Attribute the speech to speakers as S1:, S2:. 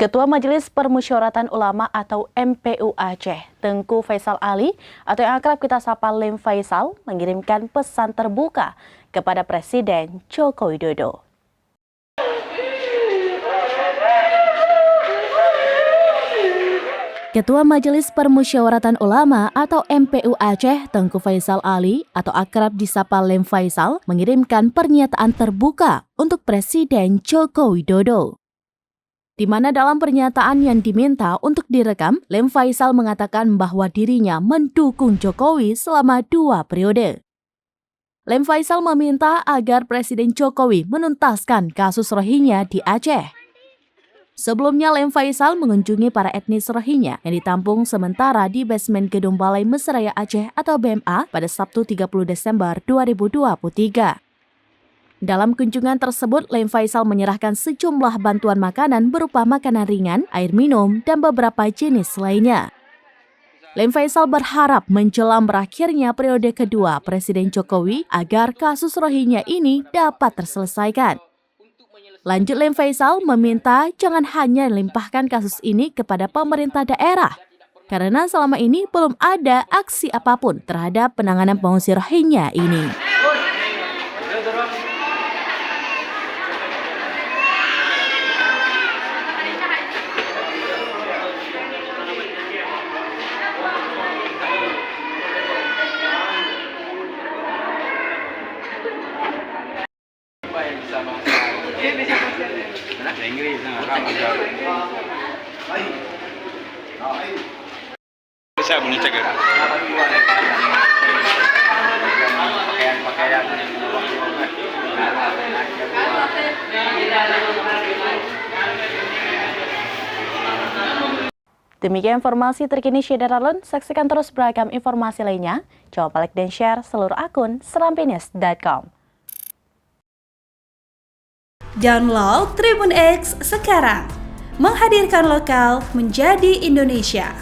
S1: Ketua Majelis Permusyawaratan Ulama atau MPU Aceh, Tengku Faisal Ali atau yang akrab kita sapa Lem Faisal mengirimkan pesan terbuka kepada Presiden Joko Widodo. Ketua Majelis Permusyawaratan Ulama atau MPU Aceh, Tengku Faisal Ali atau akrab disapa Lem Faisal mengirimkan pernyataan terbuka untuk Presiden Joko Widodo. Di mana dalam pernyataan yang diminta untuk direkam, Lem Faisal mengatakan bahwa dirinya mendukung Jokowi selama 2 periode. Lem Faisal meminta agar Presiden Jokowi menuntaskan kasus Rohingya di Aceh. Sebelumnya, Lem Faisal mengunjungi para etnis Rohingya yang ditampung sementara di basement Gedung Balai Mesraya Aceh atau BMA pada Sabtu 30 Desember 2023. Dalam kunjungan tersebut, Lem Faisal menyerahkan sejumlah bantuan makanan berupa makanan ringan, air minum, dan beberapa jenis lainnya. Lem Faisal berharap menjelang berakhirnya periode kedua Presiden Jokowi agar kasus Rohingya ini dapat terselesaikan. Lanjut, Lem Faisal meminta jangan hanya limpahkan kasus ini kepada pemerintah daerah, karena selama ini belum ada aksi apapun terhadap penanganan pengungsi Rohingya ini.
S2: Saya boleh cek ya.
S1: Demikian informasi terkini Syederalun. Saksikan terus beragam informasi lainnya. Coba like dan share seluruh akun serampinews.com.
S3: Download Tribun X sekarang, menghadirkan lokal menjadi Indonesia.